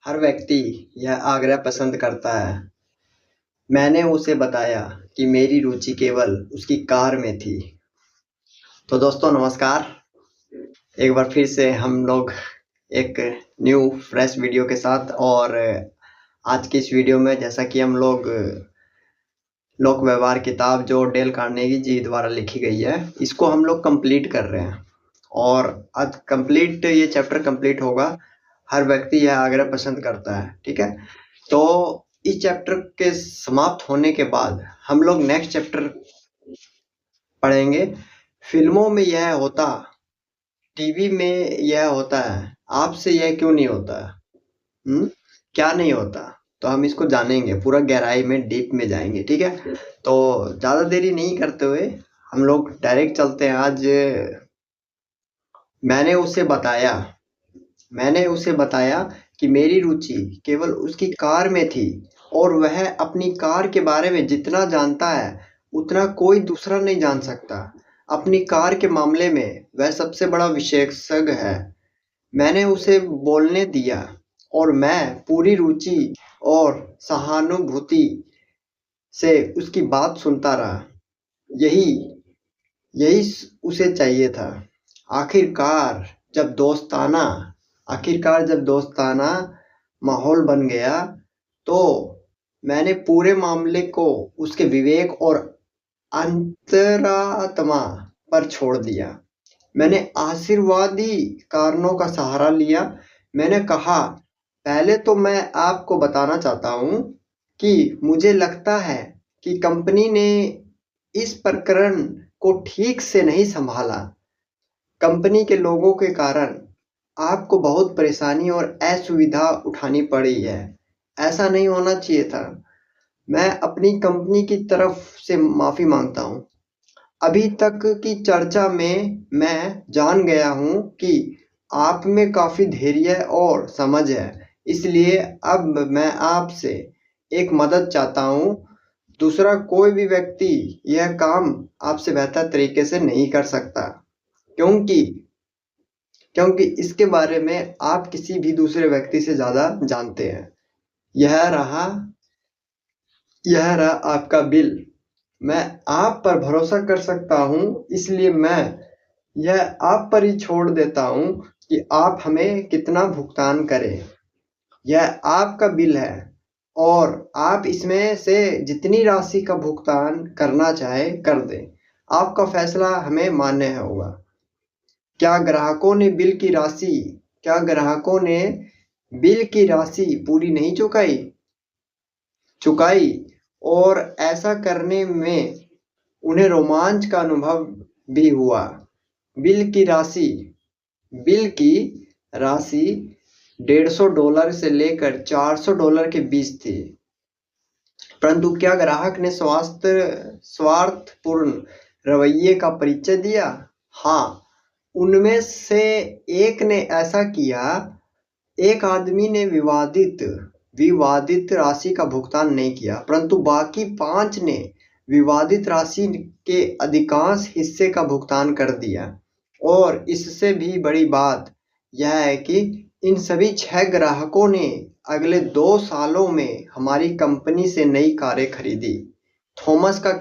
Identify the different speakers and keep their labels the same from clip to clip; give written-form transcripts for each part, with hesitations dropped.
Speaker 1: हर व्यक्ति यह आगरा पसंद करता है। मैंने उसे बताया कि मेरी रुचि केवल उसकी कार में थी। तो दोस्तों नमस्कार। एक बार फिर से हम लोग एक न्यू फ्रेश वीडियो के साथ, और आज की इस वीडियो में जैसा कि हम लोग लोक व्यवहार किताब जो डेल कार्नेगी जी द्वारा लिखी गई है, इसको हम लोग कंप्लीट कर रहे हैं। और आज ये चैप्टर कंप्लीट होगा। हर व्यक्ति यह आगरा पसंद करता है, ठीक है। तो इस चैप्टर के समाप्त होने के बाद हम लोग नेक्स्ट चैप्टर पढ़ेंगे। फिल्मों में यह होता, टीवी में यह होता है, आपसे यह क्यों नहीं होता? क्या नहीं होता? तो हम इसको जानेंगे, पूरा गहराई में डीप में जाएंगे, ठीक है। तो ज्यादा देरी नहीं करते हुए हम लोग डायरेक्ट चलते हैं। आज मैंने उसे बताया कि मेरी रुचि केवल उसकी कार में थी, और वह अपनी कार के बारे में जितना जानता है उतना कोई दूसरा नहीं जान सकता। अपनी कार के मामले में वह सबसे बड़ा विशेषज्ञ है। मैंने उसे बोलने दिया और मैं पूरी रुचि और सहानुभूति से उसकी बात सुनता रहा। यही यही उसे चाहिए था। आखिरकार जब दोस्ताना माहौल बन गया, तो मैंने पूरे मामले को उसके विवेक और अंतरात्मा पर छोड़ दिया। मैंने आशीर्वादी कारणों का सहारा लिया। मैंने कहा, पहले तो मैं आपको बताना चाहता हूँ कि मुझे लगता है कि कंपनी ने इस प्रकरण को ठीक से नहीं संभाला। कंपनी के लोगों के कारण आपको बहुत परेशानी और असुविधा उठानी पड़ी है। ऐसा नहीं होना चाहिए था। मैं अपनी कंपनी की तरफ से माफी मांगता हूँ। अभी तक की चर्चा में मैं जान गया हूँ कि आप में काफी धैर्य और समझ है, इसलिए अब मैं आपसे एक मदद चाहता हूँ। दूसरा कोई भी व्यक्ति यह काम आपसे बेहतर तरीके से नहीं कर सकता, क्योंकि इसके बारे में आप किसी भी दूसरे व्यक्ति से ज्यादा जानते हैं। यह रहा आपका बिल। मैं आप पर भरोसा कर सकता हूँ, इसलिए मैं यह आप पर ही छोड़ देता हूँ कि आप हमें कितना भुगतान करें। यह आपका बिल है और आप इसमें से जितनी राशि का भुगतान करना चाहे कर दें। आपका फैसला हमें मान्य होगा। क्या ग्राहकों ने बिल की राशि पूरी नहीं चुकाई, और ऐसा करने में उन्हें रोमांच का अनुभव भी हुआ। बिल की राशि $150 से लेकर $400 के बीच थी। परंतु क्या ग्राहक ने स्वार्थपूर्ण रवैये का परिचय दिया? हाँ, उनमें से एक ने ऐसा किया। एक आदमी ने विवादित राशि का भुगतान नहीं किया, परंतु बाकी 5 ने विवादित राशि के अधिकांश हिस्से का भुगतान कर दिया। और इससे भी बड़ी बात यह है कि इन सभी 6 ग्राहकों ने अगले 2 सालों में हमारी कंपनी से नई कारें खरीदी। थॉमस का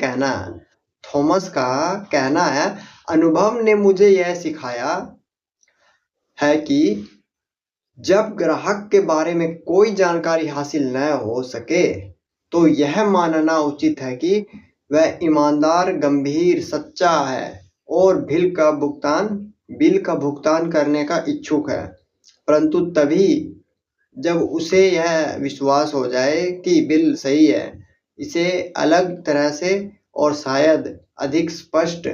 Speaker 1: कहना है, अनुभव ने मुझे यह सिखाया है कि जब ग्राहक के बारे में कोई जानकारी हासिल न हो सके, तो यह मानना उचित है कि वह ईमानदार, गंभीर, सच्चा है और बिल का भुगतान करने का इच्छुक है। परंतु तभी जब उसे यह विश्वास हो जाए कि बिल सही है। इसे अलग तरह से और शायद अधिक स्पष्ट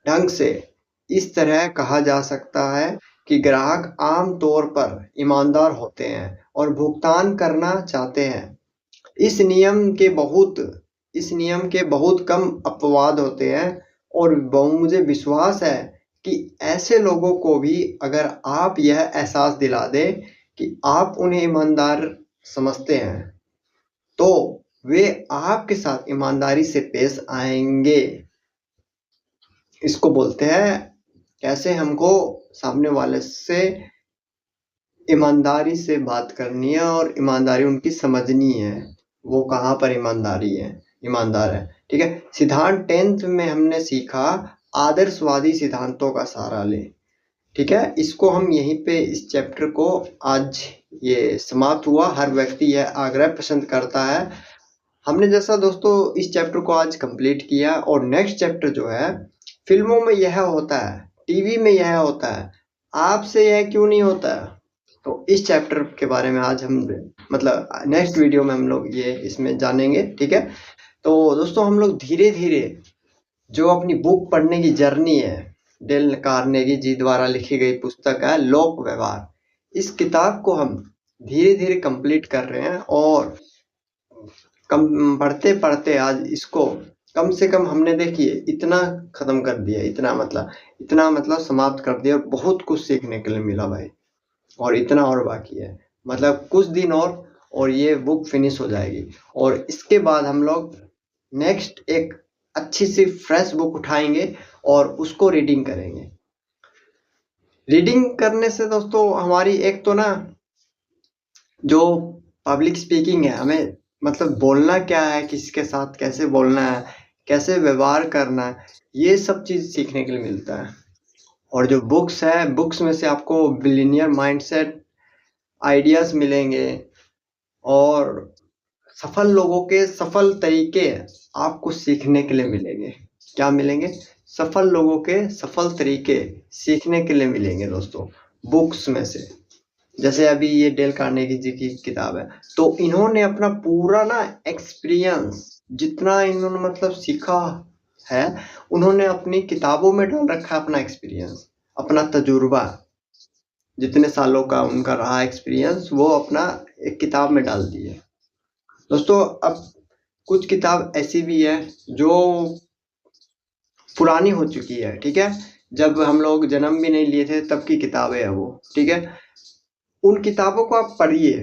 Speaker 1: ढंग से इस तरह कहा जा सकता है कि ग्राहक आम तौर पर ईमानदार होते हैं और भुगतान करना चाहते हैं। इस नियम के बहुत कम अपवाद होते हैं, और मुझे विश्वास है कि ऐसे लोगों को भी अगर आप यह एहसास दिला दें कि आप उन्हें ईमानदार समझते हैं, तो वे आपके साथ ईमानदारी से पेश आएंगे। इसको बोलते हैं कैसे हमको सामने वाले से ईमानदारी से बात करनी है और ईमानदारी उनकी समझनी है, वो कहाँ पर ईमानदारी है, ईमानदार है। ठीक है, सिद्धांत 10th में हमने सीखा आदर्शवादी सिद्धांतों का सहारा ले। ठीक है, इसको हम यहीं पे इस चैप्टर को आज ये समाप्त हुआ। हर व्यक्ति यह आग्रह पसंद करता है। हमने जैसा दोस्तों इस चैप्टर को आज कंप्लीट किया, और नेक्स्ट चैप्टर जो है फिल्मों में यह होता है, टीवी में यह होता है, आपसे यह क्यों नहीं होता है। तो इस चैप्टर के बारे में आज हम मतलब नेक्स्ट वीडियो में हम लोग ये इसमें जानेंगे। ठीक है, तो दोस्तों हम लोग धीरे धीरे जो अपनी बुक पढ़ने की जर्नी है, डेल कार्नेगी जी द्वारा लिखी गई पुस्तक है लोक व्यवहार, इस किताब को हम धीरे धीरे कंप्लीट कर रहे हैं, और पढ़ते पढ़ते आज इसको कम से कम हमने देखिए इतना खत्म कर दिया, इतना मतलब समाप्त कर दिया, और बहुत कुछ सीखने के लिए मिला भाई, और इतना और बाकी है, मतलब कुछ दिन और ये बुक फिनिश हो जाएगी। और इसके बाद हम लोग नेक्स्ट एक अच्छी सी फ्रेश बुक उठाएंगे और उसको रीडिंग करेंगे। रीडिंग करने से दोस्तों हमारी एक तो ना जो पब्लिक स्पीकिंग है, हमें मतलब बोलना क्या है, किसके साथ कैसे बोलना है, कैसे व्यवहार करना है, ये सब चीज़ सीखने के लिए मिलता है। और जो बुक्स है, बुक्स में से आपको बिलियनियर माइंडसेट आइडियाज मिलेंगे, और सफल लोगों के सफल तरीके आपको सीखने के लिए मिलेंगे। क्या मिलेंगे? सफल लोगों के सफल तरीके सीखने के लिए मिलेंगे दोस्तों बुक्स में से। जैसे अभी ये डेल कार्नेगी जी की किताब है, तो इन्होंने अपना पूरा ना एक्सपीरियंस जितना इन्होंने मतलब सीखा है, उन्होंने अपनी किताबों में डाल रखा है अपना एक्सपीरियंस, अपना तजुर्बा, जितने सालों का उनका रहा एक्सपीरियंस, वो अपना एक किताब में डाल दिए दोस्तों। अब कुछ किताब ऐसी भी है जो पुरानी हो चुकी है, ठीक है, जब हम लोग जन्म भी नहीं लिए थे तब की किताबें है वो। ठीक है, उन किताबों को आप पढ़िए।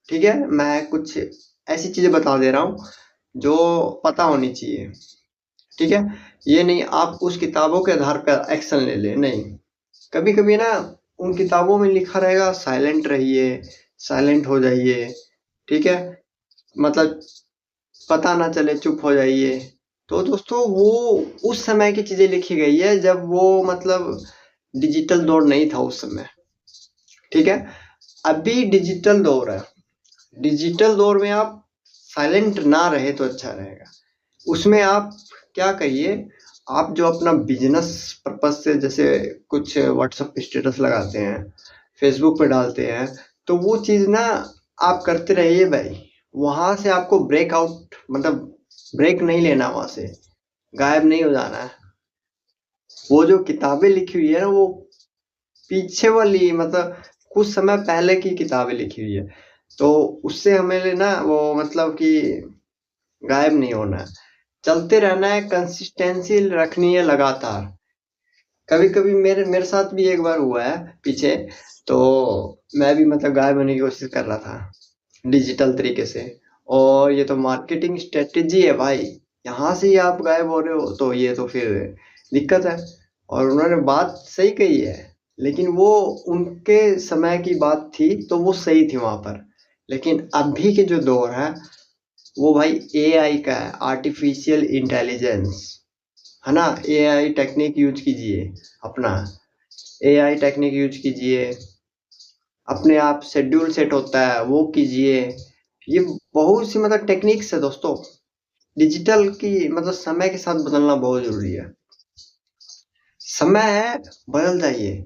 Speaker 1: ठीक है, मैं कुछ ऐसी चीजें बता दे रहा हूँ जो पता होनी चाहिए। ठीक है, ये नहीं आप उस किताबों के आधार पर एक्शन ले ले, नहीं। कभी कभी ना उन किताबों में लिखा रहेगा साइलेंट रहिए, साइलेंट हो जाइए, ठीक है, मतलब पता ना चले, चुप हो जाइए। तो दोस्तों वो उस समय की चीजें लिखी गई है जब वो मतलब डिजिटल दौर नहीं था उस समय। ठीक है, अभी डिजिटल दौर है, डिजिटल दौर में आप साइलेंट ना रहे तो अच्छा रहेगा। उसमें आप क्या करिए, आप जो अपना बिजनेस पर्पज से जैसे कुछ व्हाट्सएप पे स्टेटस लगाते हैं, फेसबुक पे डालते हैं, तो वो चीज़ ना आप करते रहिए भाई। वहां से आपको ब्रेकआउट मतलब ब्रेक नहीं लेना, वहां से गायब नहीं हो जाना है। वो जो किताबें लिखी हुई है ना, वो पीछे वाली मतलब कुछ समय पहले की किताबें लिखी हुई है, तो उससे हमें लेना वो मतलब कि गायब नहीं होना है, चलते रहना है, कंसिस्टेंसी रखनी है लगातार। कभी कभी मेरे साथ भी एक बार हुआ है पीछे, तो मैं भी मतलब गायब होने की कोशिश कर रहा था डिजिटल तरीके से, और ये तो मार्केटिंग स्ट्रेटेजी है भाई, यहाँ से ही आप गायब हो रहे हो तो ये तो फिर दिक्कत है। और उन्होंने बात सही कही है, लेकिन वो उनके समय की बात थी तो वो सही थी वहां पर, लेकिन अभी के जो दौर है वो भाई एआई का है, आर्टिफिशियल इंटेलिजेंस है ना। एआई टेक्निक यूज कीजिए, अपना एआई टेक्निक यूज कीजिए, अपने आप शेड्यूल सेट होता है वो कीजिए। ये बहुत सी मतलब टेक्निक्स है दोस्तों, डिजिटल की मतलब समय के साथ बदलना बहुत जरूरी है। समय है, बदल जाइए।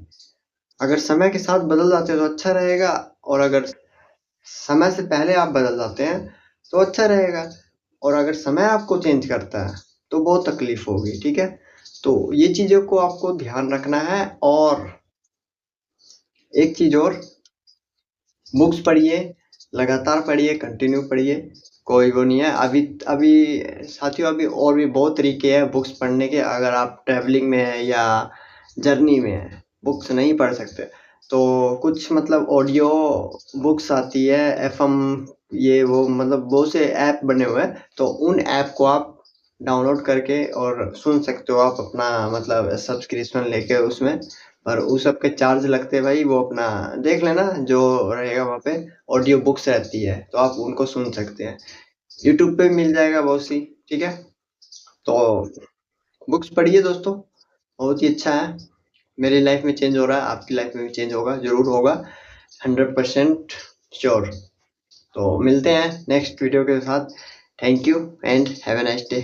Speaker 1: अगर समय के साथ बदल जाते हैं तो अच्छा रहेगा, और अगर समय से पहले आप बदल जाते हैं तो अच्छा रहेगा, और अगर समय आपको चेंज करता है तो बहुत तकलीफ होगी। ठीक है, तो ये चीजों को आपको ध्यान रखना है। और एक चीज और, बुक्स पढ़िए, लगातार पढ़िए, कंटिन्यू पढ़िए, कोई वो नहीं है। अभी अभी साथियों अभी और भी बहुत तरीके हैं बुक्स पढ़ने के। अगर आप ट्रैवलिंग में है या जर्नी में है, बुक्स नहीं पढ़ सकते, तो कुछ मतलब ऑडियो बुक्स आती है, एफएम, ये वो मतलब बहुत से ऐप बने हुए हैं, तो उन ऐप को आप डाउनलोड करके और सुन सकते हो आप, अपना मतलब सब्सक्रिप्शन लेके उसमें पर उस सब के चार्ज लगते हैं भाई, वो अपना देख लेना जो रहेगा वहाँ पे। ऑडियो बुक्स रहती है तो आप उनको सुन सकते हैं, यूट्यूब पे मिल जाएगा बहुत सी। ठीक है, तो बुक्स पढ़िए दोस्तों, बहुत ही अच्छा है। मेरी लाइफ में चेंज हो रहा है, आपकी लाइफ में भी चेंज होगा, जरूर होगा, 100% श्योर। तो मिलते हैं नेक्स्ट वीडियो के साथ। Thank you and have a nice day.